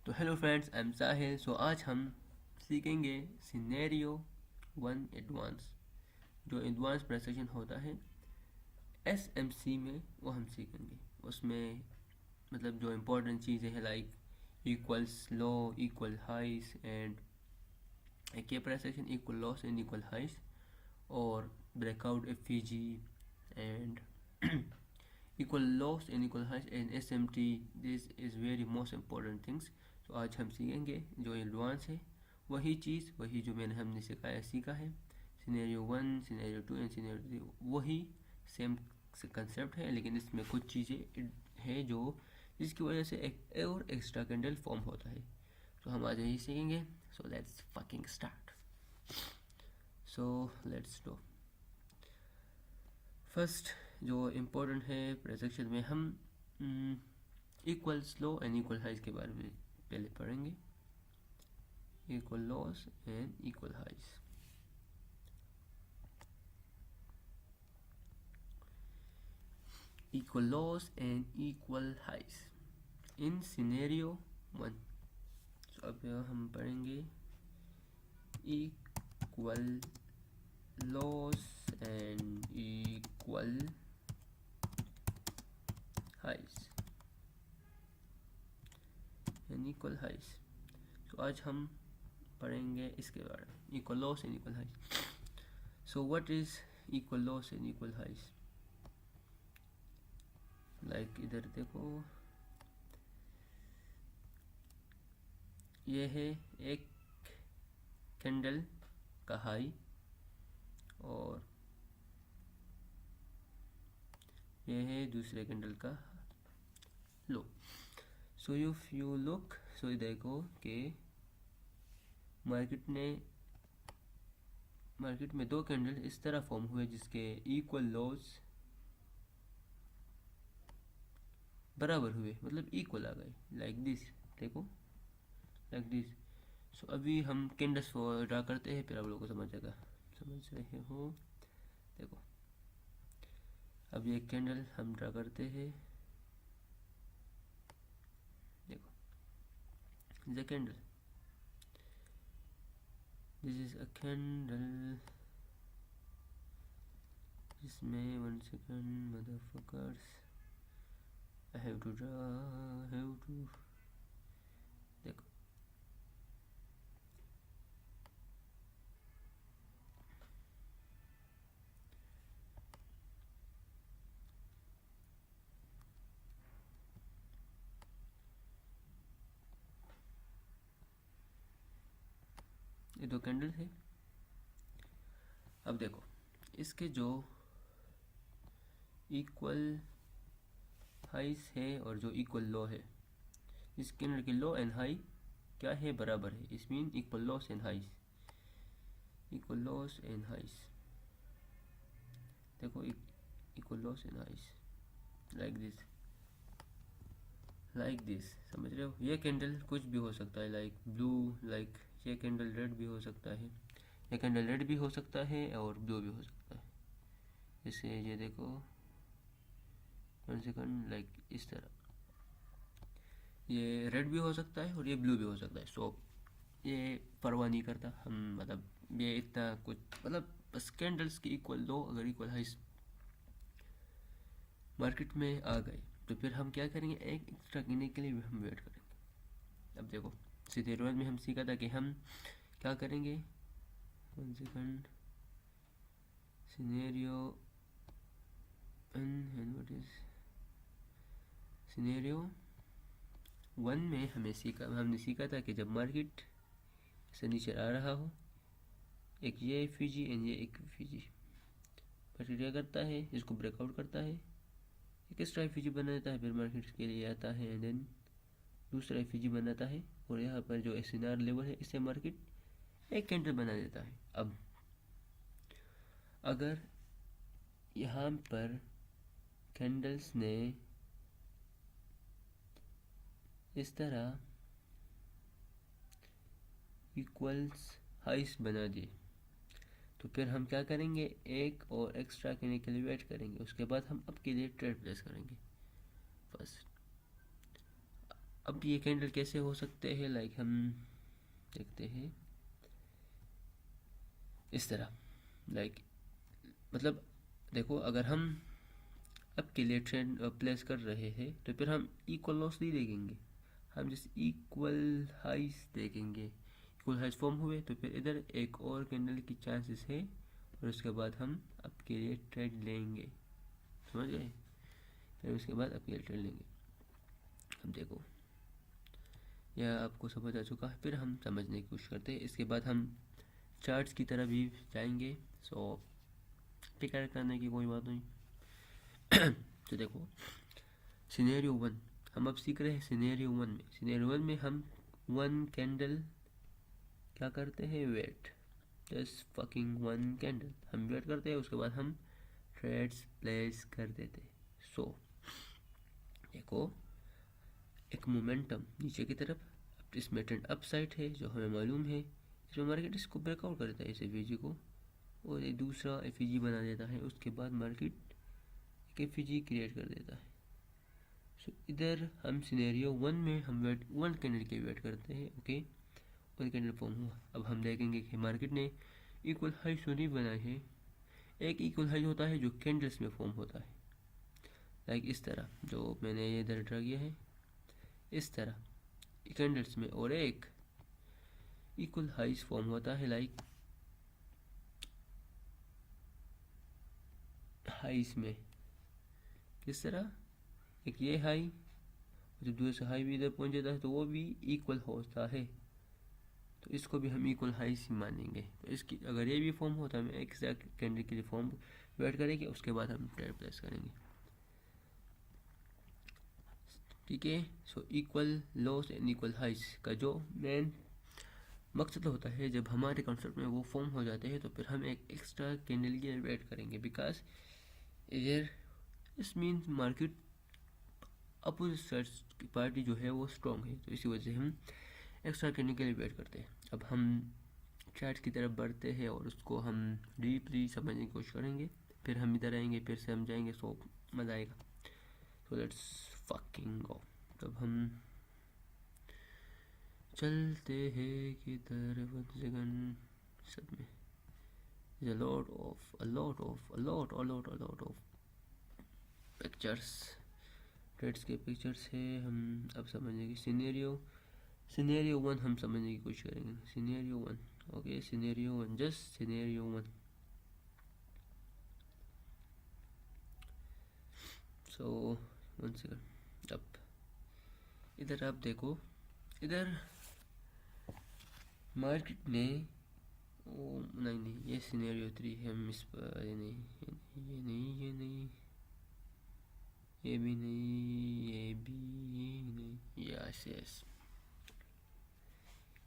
तो hello friends, I am साहिल। सो आज हम सीखेंगे सिनेरियो वन एडवांस। जो एडवांस प्रेसेशन होता है एसएमसी में, वो हम सीखेंगे। उसमें मतलब जो इम्पोर्टेंट चीज़ें हैं like equals low, equal highs and compression, equal lows and equal highs, और breakout FEG and equal loss and equal height and SMT. This is very most important things. तो आज हम सीखेंगे जो एडवांस है वही चीज़, वही जो मैंने हमने सीखा है scenario one, scenario two and scenario three, वही सेम कंसेप्ट है, लेकिन इसमें कुछ चीज़ें है जो जिसकी वजह से एक और एक्स्ट्रा कैंडल फॉर्म होता है। तो हम आज यही सीखेंगे। So let's fucking start. So let's do. First जो इम्पोर्टेंट है प्रेजेक्शन में, हम equal slow and equal highs के बारे में पहले पढ़ेंगे। Equal lows and equal highs. Equal lows and equal highs in scenario one. तो अब हम पढ़ेंगे equal lows and equal highs and equal highs. तो आज हम पढ़ेंगे इसके बारे में, equal lows and equal highs. So what is equal lows and equal highs? Like इधर देखो, ये है एक कैंडल का हाई और ये है दूसरे कैंडल का लो। सो इफ यू लुक, सो देखो कि मार्केट में दो कैंडल इस तरह फॉर्म हुए जिसके इक्वल लॉस बराबर हुए, मतलब इक्वल आ गए, लाइक दिस। देखो लाइक दिस। सो अभी हम कैंडल्स ड्रा करते हैं, फिर आप लोगों को समझ आएगा। समझ रहे हो? देखो अब ये कैंडल हम ड्रा करते हैं। देखो the candle, this is a candle. इसमें 1 second motherfuckers, I have to draw, have to. देखो ये दो कैंडल है। अब देखो इसके जो इक्वल हाइस है और जो इक्वल लो है, इस कैंडल के लो एंड हाई क्या है? बराबर है। इस mean equal lows and highs, equal lows and highs. देखो equal lows and highs like this, like this. समझ रहे हो? ये कैंडल कुछ भी हो सकता है, लाइक ब्लू, लाइक ये कैंडल रेड भी हो सकता है, ये कैंडल रेड भी हो सकता है और ब्लू भी हो सकता है। जैसे ये देखो 1 सेकंड, लाइक इस तरह ये रेड भी हो सकता है और ये ब्लू भी हो सकता है। सो ये परवाह नहीं करता हम, मतलब ये इतना कुछ, मतलब बस कैंडल्स की इक्वल दो, अगर इक्वल हाइस मार्केट में आ गए तो फिर हम क्या करेंगे? एक एक्स्ट्रा गिनने के लिए भी हम वेट करेंगे। अब देखो सीधे रोज में हम सीखा था कि हम क्या करेंगे। 1 second, scenario and what is scenario one में हमने सीखा था कि जब मार्केट से नीचे आ रहा हो, एक ये एफईजी एंड ये एक एफईजी, मार्केट क्या करता है? इसको ब्रेकआउट करता है, एक एक्स्ट्रा एफईजी बना देता है, फिर मार्केट के लिए आता है एंड देन दूसरा एफईजी बनाता है, और यहाँ पर जो एसएनआर लेवल है इससे मार्केट एक कैंडल बना देता है। अब अगर यहाँ पर कैंडल्स ने इस तरह इक्वल्स हाइस बना दिए तो फिर हम क्या करेंगे? एक और एक्स्ट्रा करने के लिए वेट करेंगे, उसके बाद हम अब के लिए ट्रेड प्लेस करेंगे। फर्स्ट अब ये कैंडल कैसे हो सकते हैं, लाइक हम देखते हैं इस तरह, लाइक मतलब देखो, अगर हम अब के लिए ट्रेंड प्लेस कर रहे हैं तो फिर हम इक्वल लॉस नहीं देखेंगे, हम जैसे इक्वल हाइस देखेंगे। इक्वल हाइस फॉर्म हुए तो फिर इधर एक और कैंडल की चांसेस है, और उसके बाद हम अब के लिए ट्रेड लेंगे, समझ गए। फिर उसके बाद अब के लिए ट्रेड लेंगे। अब देखो यह आपको समझ आ चुका है, फिर हम समझने की कोशिश करते हैं। इसके बाद हम चार्ट्स की तरह भी जाएंगे, सो फिक्र करने की कोई बात नहीं। तो देखो सिनेरियो वन, हम अब सीख रहे हैं सिनेरियो वन में। सिनेरियो वन में हम वन कैंडल क्या करते हैं, wait, just fucking one candle हम वेट करते हैं, उसके बाद हम ट्रेड्स प्लेस कर देते हैं। सो देखो एक मोमेंटम नीचे की तरफ, अब इसमें ट्रेंड अप साइड है जो हमें मालूम है, इसमें मार्केट इसको ब्रेकआउट करता है इस एफईजी को, और एक दूसरा एफईजी बना देता है, उसके बाद मार्केट एक एफईजी क्रिएट कर देता है। सो इधर हम सिनेरियो वन में हम वेट वन कैंडल के वेट करते हैं, ओके। वन कैंडल फॉर्म हुआ, अब हम देखेंगे कि मार्केट ने इक्वल हाई तो नहीं बनाए हैं। एक इक्वल हाई होता है जो कैंडल्स में फॉर्म होता है, लाइक इस तरह जो मैंने ये इधर ड्रा किया है, इस तरह कैंडल्स में, और एक इक्वल हाइस फॉर्म होता है लाइक हाइस में, किस तरह, एक ये हाई, जब दूसरा हाई भी इधर पहुंच जाता है तो वो भी इक्वल होता है, तो इसको भी हम इक्वल हाई ही मानेंगे। तो इसकी अगर ये भी फॉर्म होता है, हम एक कैंडल के लिए फॉर्म वेट करेंगे, उसके बाद हम ट्रेड प्लेस करेंगे, ठीक है। So equal lows and equal highs का जो मेन मकसद होता है, जब हमारे कॉन्सेप्ट में वो फॉर्म हो जाते हैं तो फिर हम एक एक्स्ट्रा कैंडल के लिए वेट करेंगे, बिकॉज इधर इस मीन्स मार्केट अपोजिट साइड की पार्टी जो है वो स्ट्रॉन्ग है, तो इसी वजह से हम एक्स्ट्रा कैंडल के लिए वेट करते हैं। अब हम चार्ट की तरफ बढ़ते हैं और उसको हम डीपली समझने की कोशिश करेंगे, फिर हम इधर आएंगे, फिर से हम जाएंगे, सो मज़ा आएगा। सो लेट्स फकिंग गो। तब हम चलते हैं किधर, वन सेकंड, सब में a lot of pictures, trades के पिक्चर्स है। हम अब समझने की सिनेरियो वन हम समझने की कोशिश करेंगे। Scenario one, okay, scenario one, just scenario one. So one second, अब इधर आप देखो, इधर मार्केट ने नहीं ये सिनेरियो थ्री है, हम इस पर ये नहीं ये भी नहीं, ये भी नहीं, यस यस,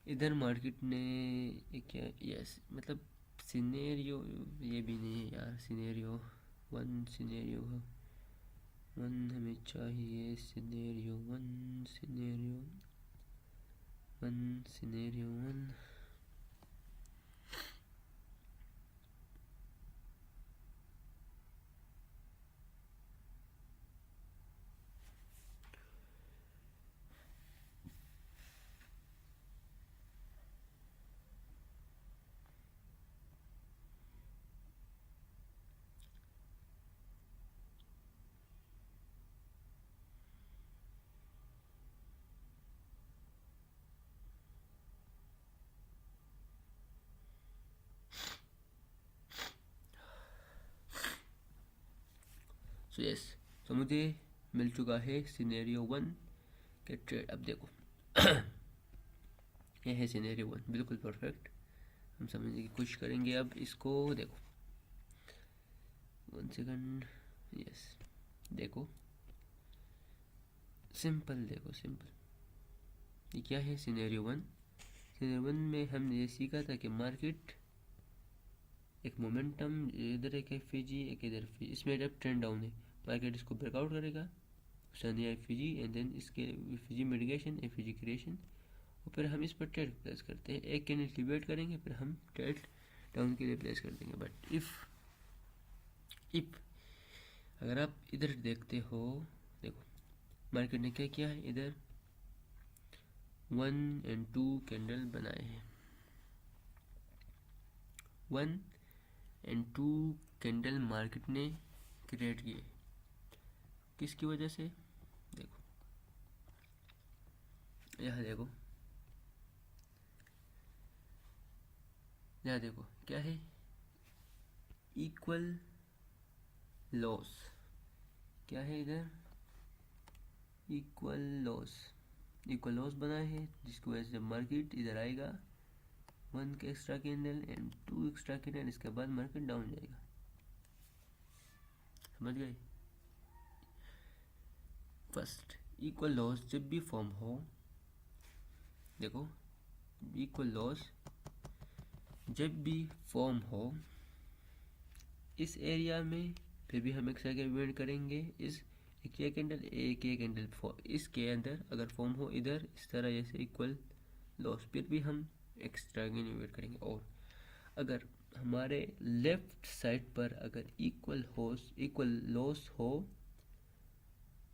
इधर मार्केट ने क्या, यस मतलब सिनेरियो ये भी नहीं है यार, सिनेरियो वन हमें चाहिए, सिनेरियो वन। सो यस, तो मुझे मिल चुका है सिनेरियो वन के ट्रेड। अब देखो ये है सिनेरियो वन, बिल्कुल परफेक्ट। हम समझने की कोशिश करेंगे। अब इसको देखो, वन सेकंड, यस, देखो सिंपल, देखो सिंपल, ये क्या है सिनेरियो वन। सिनेरियो वन में हमने ये सीखा था कि मार्केट एक मोमेंटम, इधर एक एफईजी, एक इधर एफईजी, इसमें जब ट्रेंड डाउन है मार्केट इसको ब्रेकआउट करेगा, सनिया एफईजी, एंड देन इसके एफईजी मिटिगेशन, एफईजी क्रिएशन, और फिर हम इस पर ट्रेड प्लेस करते हैं। एक कैंडल की वेट करेंगे, फिर हम ट्रेड डाउन के लिए प्लेस कर देंगे। बट इफ़ अगर आप इधर देखते हो, देखो मार्केट ने क्या किया है, इधर 1 and 2 कैंडल बनाए हैं, 1 and 2 कैंडल मार्केट ने क्रिएट किए। किसकी वजह से? देखो यहाँ देखो, यहाँ देखो क्या है, इक्वल लॉस। क्या है इधर? इक्वल लॉस, इक्वल लॉस बनाए हैं, जिसकी वजह से मार्केट इधर आएगा 1 का extra candle and 2 extra candle, इसके बाद मार्केट डाउन जाएगा। समझ गए? फर्स्ट, इक्वल लॉस जब भी फॉर्म हो, देखो इक्वल लॉस जब भी फॉर्म हो इस एरिया में, फिर भी हम एक्स्ट्रा कैंडल करेंगे। इस एक ये कैंडल इसके अंदर अगर फॉर्म हो इधर इस तरह जैसे इक्वल लॉस, फिर भी हम एक्स्ट्रा कैंडल करेंगे। और अगर हमारे लेफ्ट साइड पर अगर इक्वल लॉस हो,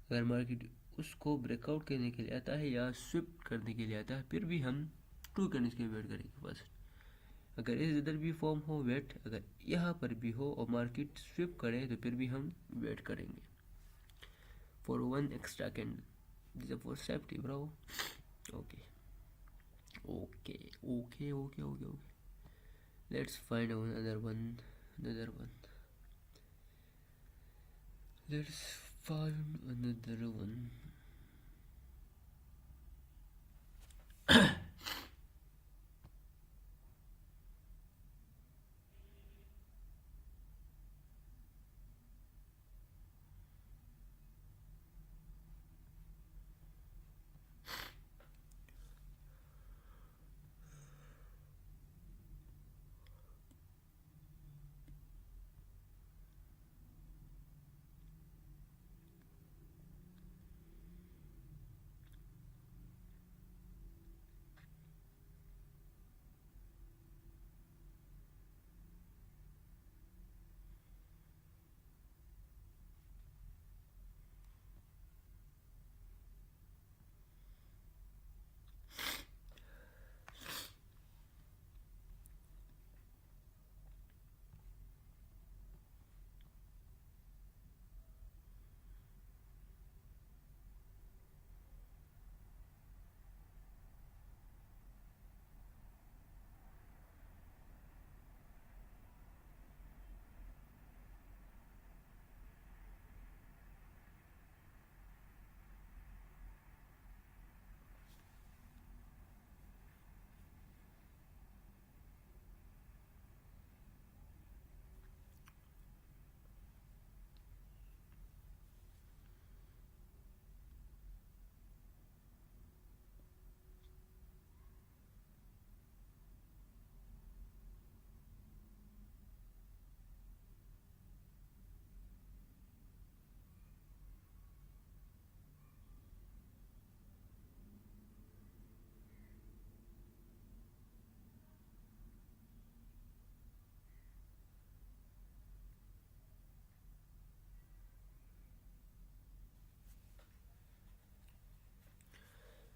अगर मार्केट उसको ब्रेकआउट करने के लिए आता है या स्विफ्ट करने के लिए आता है, फिर भी हम 2 कैंडल्स की वेट करेंगे फर्स्ट। अगर इधर भी फॉर्म हो वेट, अगर यहाँ पर भी हो और मार्केट स्विप करे तो फिर भी हम वेट करेंगे for 1 extra candle, for safety bro. Okay okay okay okay okay okay, let's find another one, let's find another one.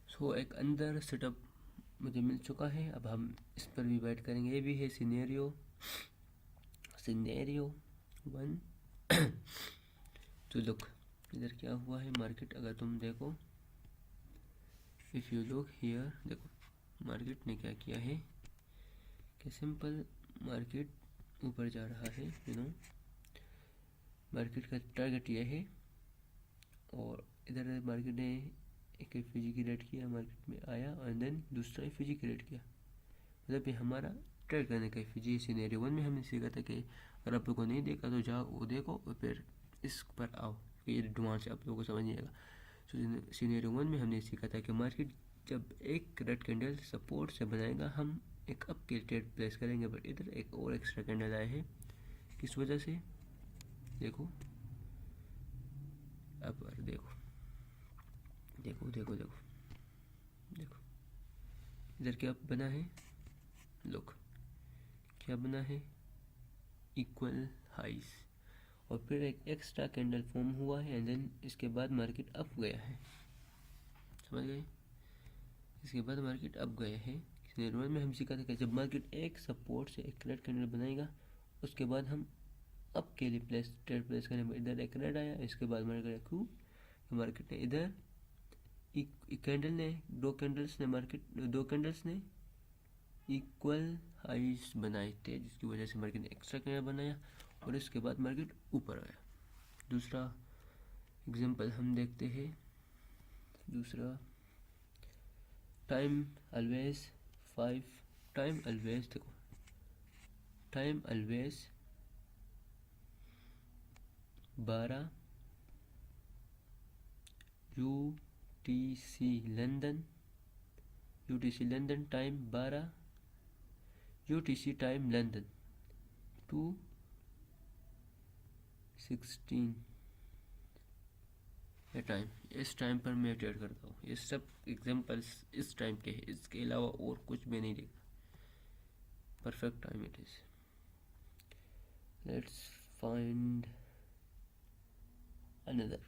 सो एक अंदर सेटअप मुझे मिल चुका है, अब हम इस पर भी बैठ करेंगे। ये भी है सिनेरियो 1। तो लुक इधर क्या हुआ है, मार्केट अगर तुम देखो, इफ़ यू लुक हियर, देखो मार्केट ने क्या किया है कि सिंपल मार्केट ऊपर जा रहा है, मार्केट का टारगेट ये है। और इधर मार्केट ने एक एफयूजी क्रिएट किया, मार्केट में आया और देन दूसरा एफयूजी क्रिएट किया, मतलब ये हमारा ट्रेड करने का एफयूजी। सिनेरियो 1 में हमने सीखा था कि अगर आप लोगों को नहीं देखा तो जाओ वो देखो और फिर इस पर आओ, ये एडवांस से आप लोगों को समझ नहीं आएगा। तो सिनेरियो 1 में हमने सीखा था कि मार्केट जब एक रेड कैंडल सपोर्ट से बनाएगा हम एक अप के ट्रेड प्लेस करेंगे, बट इधर एक और एक्स्ट्रा कैंडल आए हैं, किस वजह से? देखो अब देखो देखो देखो देखो देखो इधर क्या बना है, लुक क्या बना है, इक्वल हाइस, और फिर एक एक्स्ट्रा कैंडल फॉर्म हुआ है एंड देन इसके बाद मार्केट अप गया है। समझ गए? इसके बाद मार्केट अब गए हैं। सिनेरियो वन में हम सीखा था कि जब मार्केट एक सपोर्ट से एक रेड कैंडल बनाएगा, उसके बाद हम अप के लिए ट्रेड प्लेस करेंगे। इधर एक रेड आया, इसके बाद मार्केट ने इधर दो कैंडल्स ने इक्वल हाइस बनाए थे, जिसकी वजह से मार्केट ने एक्स्ट्रा कैंडल बनाया और इसके बाद मार्केट ऊपर आया। दूसरा एग्जांपल हम देखते हैं। दूसरा time always 12 UTC London time 12 UTC time London 2:16 ये टाइम, इस टाइम पर मैं ट्रेड करता हूँ। ये सब एग्जांपल्स इस टाइम के हैं, इसके अलावा और कुछ भी नहीं देखा। Perfect time it is. Let's find another.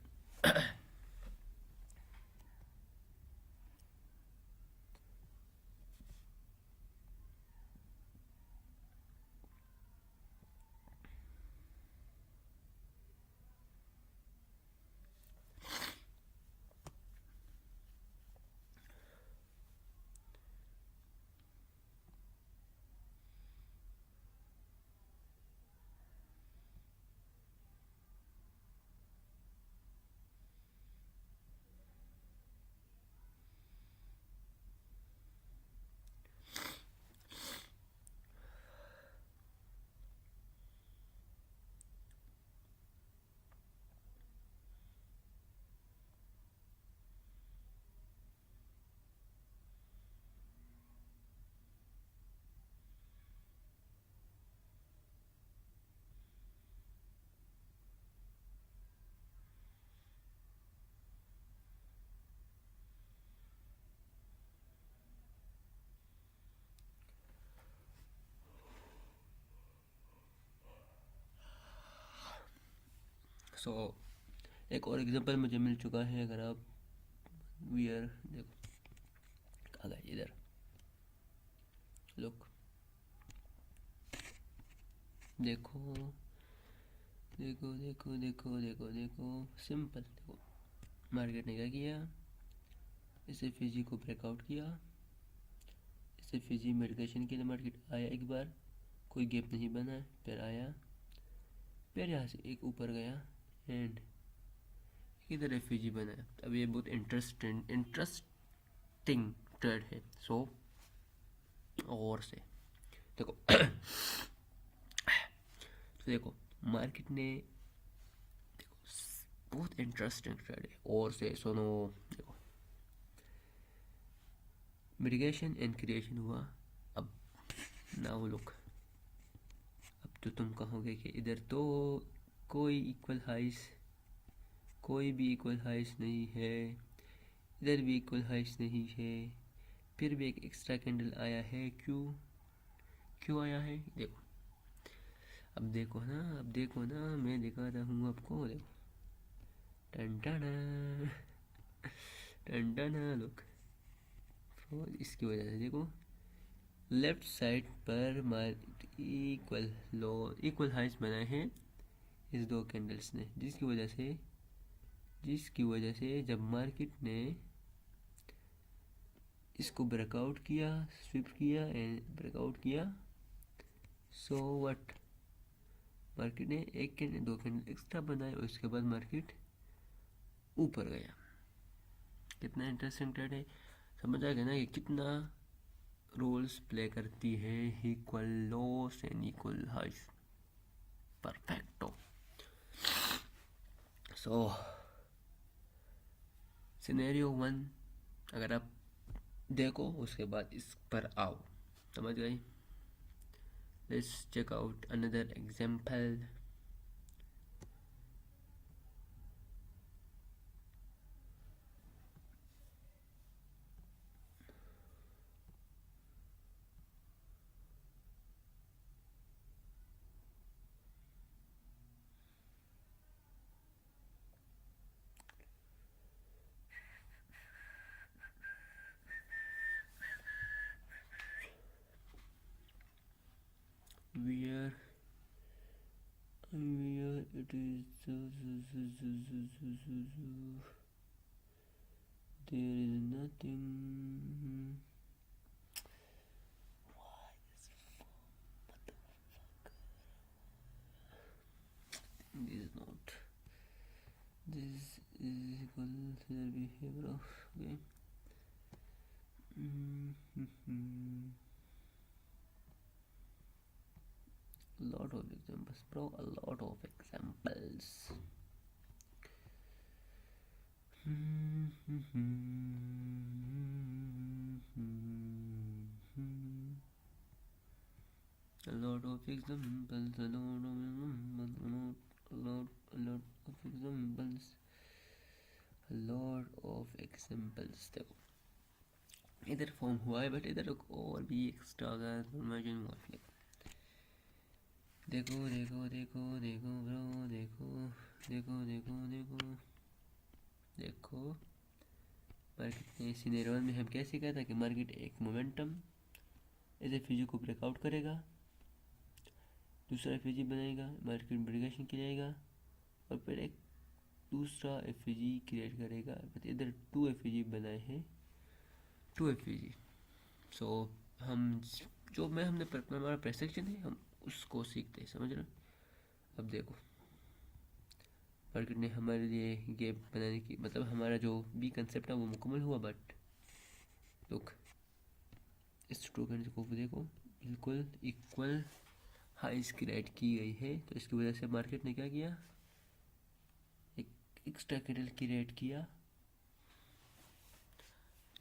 So एक और एग्जांपल मुझे मिल चुका है। अगर आप देखो आ गए इधर, लुक, देखो देखो देखो देखो देखो देखो सिंपल। देखो मार्केट ने क्या किया, इसे फिजी को ब्रेकआउट किया, इसे फिजी मेडिकेशन के लिए मार्केट आया, एक बार कोई गैप नहीं बना, फिर आया, फिर यहाँ से एक ऊपर गया एंड इधर एफिजी बनाया। अब ये बहुत इंटरेस्टिंग ट्रेड है। सो और से देखो तो देखो मार्केट ने, देखो बहुत इंटरेस्टिंग ट्रेड है और से सुनो। देखो मिटिगेशन एंड क्रिएशन हुआ। अब नाउ लुक, अब तो तुम कहोगे कि इधर तो कोई भी इक्वल हाइस नहीं है, इधर भी इक्वल हाइस नहीं है, फिर भी एक एक्स्ट्रा कैंडल आया है। क्यों आया है? देखो अब देखो ना मैं दिखाता हूँ आपको। देखो टन लुक, इसकी वजह से देखो लेफ्ट साइड पर इक्वल हाइस बनाए हैं इस दो कैंडल्स ने, जिसकी वजह से जब मार्केट ने इसको ब्रेकआउट किया, स्विप किया एंड ब्रेकआउट किया, सो व्हाट, मार्केट ने एक कैंडल दो कैंडल एक्स्ट्रा बनाए और उसके बाद मार्केट ऊपर गया। कितना इंटरेस्टिंग ट्रेड है। समझ आ गया ना कि कितना रोल्स प्ले करती है equal lows and equal highs. Perfecto. So scenario one अगर आप देखो, उसके बाद इस पर आओ। समझ गई? Let's check out another example. where it is there is nothing. This is not. This is equal to the behavior of okay. Lot of examples, bro. A lot of examples. A lot of examples. A lot of examples. देखो इधर form हुआ है, but इधर और भी extra अगर imagine हुआ है। देखो देखो देखो देखो ब्रो, देखो देखो देखो देखो देखो मार्केट ने सिनेरियो में हम कैसे कहा था कि मार्केट एक मोमेंटम एज ए फिजी को ब्रेकआउट करेगा, दूसरा एफईजी बनाएगा, मार्केट ब्रेकेशन किया और फिर एक दूसरा एफईजी क्रिएट करेगा। बट इधर 2 एफईजी बनाए हैं, 2 एफईजी। सो हम जो में हमने हमारा प्रेसेक्शन है हम उसको सीखते हैं, समझ रहे हो। अब देखो मार्केट ने हमारे लिए गैप बनाने की मतलब हमारा जो भी कंसेप्ट है वो मुकम्मल हुआ। बट लुक इस टोकन को देखो बिल्कुल इक्वल हाइस क्रिएट की गई है, तो इसकी वजह से मार्केट ने क्या किया, एक एक्स्ट्रा कैंडल क्रिएट किया,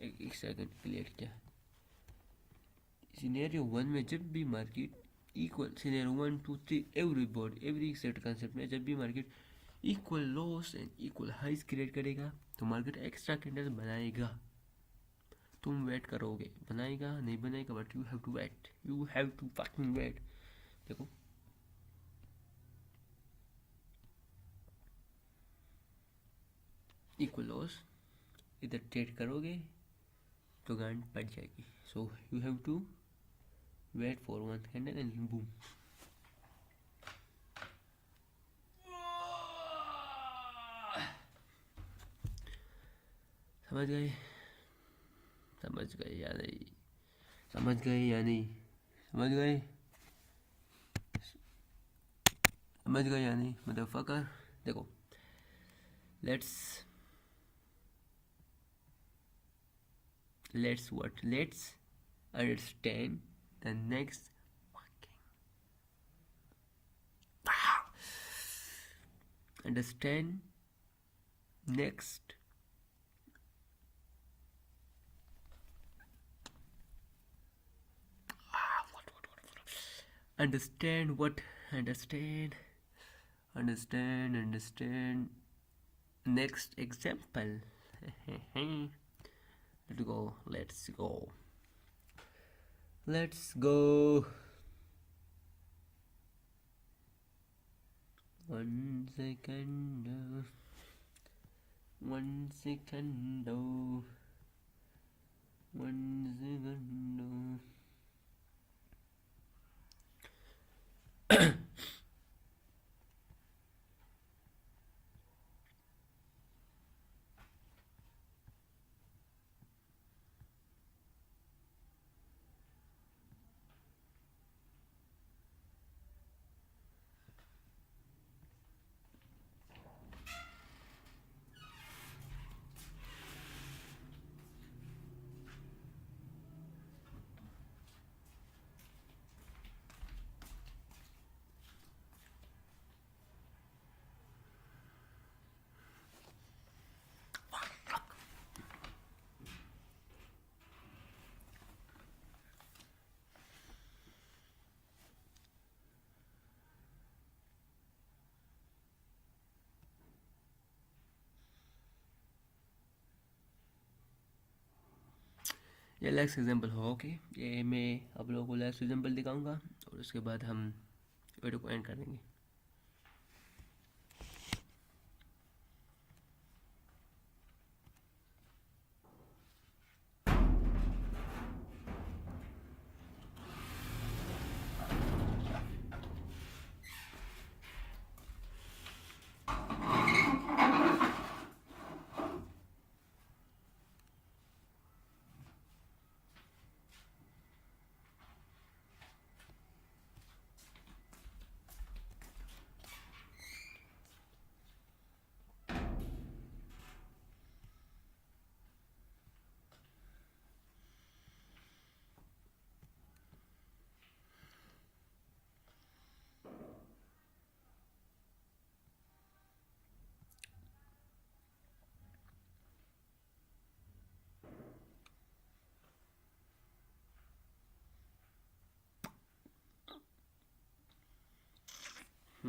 एक एक्स्ट्रा कैंडल क्रिएट किया। सिनेरियो 1 में जब भी market equal, scenario 1 2 3 every set concept में जब भी market equal lows and equal highs create करेगा तो मार्केट एक्स्ट्रा कैंडल बनाएगा। तुम वेट करोगे, बनाएगा नहीं बनाएगा, but you have to wait, you have to fucking wait. देखो इक्वल लॉस इधर ट्रेड करोगे तो गांड पड़ जाएगी। So you have to wait for 1 candle and boom. समझ गए, समझ गए या नहीं, समझ गए या नहीं, समझ गए, समझ गए या नहीं मदरफकर। देखो let's understand the next understand next understand what understand next example. let's go 1 second 1 second 1 second ये लास्ट एग्जाम्पल हो। ओके ये मैं आप लोगों को लास्ट एग्जाम्पल दिखाऊंगा और उसके बाद हम वीडियो को एंड कर देंगे।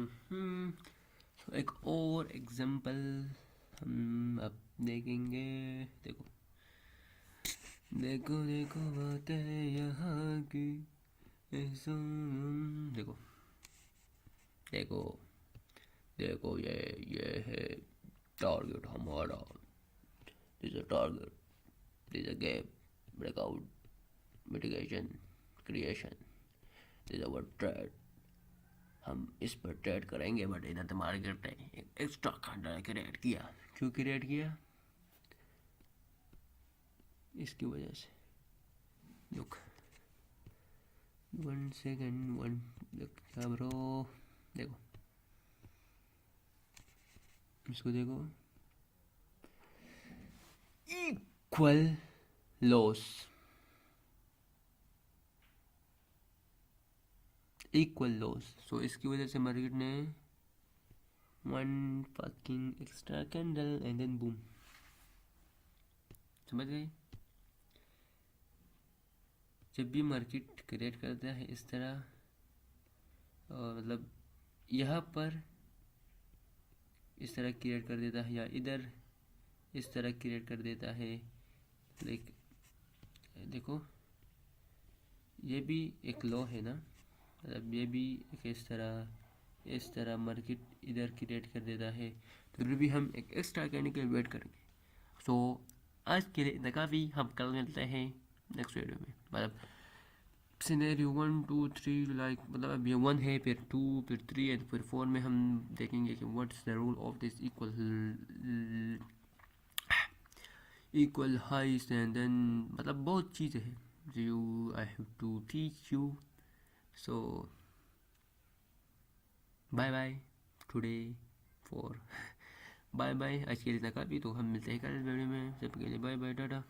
तो एक और एग्जांपल हम अब देखेंगे। देखो देखो देखो बातें हैं यहाँ की, देखो देखो देखो ये है टारगेट हमारा। This a target, this a gap, breakout, mitigation, creation, this our trade. हम इस पर ट्रेड करेंगे, बट इधर तो मार्केट ने एक एक्स्ट्रा खंडर क्रिएट किया। क्यों क्रिएट किया? इसकी वजह से। लुक 1 सेकेंड 1 क्या ब्रो, देखो इसको देखो, equal loss, equal loss. So इसकी वजह से मार्केट ने 1 fucking extra candle and then boom. समझ गए? जब भी मार्केट क्रिएट करता है इस तरह, मतलब यहाँ पर इस तरह क्रिएट कर देता है, या इधर इस तरह क्रिएट कर देता है, लाइक देखो ये भी एक लॉ है ना, मतलब ये भी एक इस तरह मार्केट इधर क्रिएट कर देता है, तो फिर भी हम एक एक्स्ट्रा करने के लिए वेट करेंगे। सो आज के लिए इतना काफ़ी, हम कल मिलते हैं नेक्स्ट वीडियो में। मतलब सिनेरियो 1 2 3, लाइक मतलब अब ये 1 है, फिर 2, फिर 3 है, फिर 4 में हम देखेंगे कि what's the rule of this equal highest and then, मतलब बहुत चीज़ें हैं जो I have to teach you. So bye bye today for bye bye, आज के लिए इतना काफ़ी। तो हम मिलते हैं कल वीडियो में, सबके लिए बाय बाय, टाटा।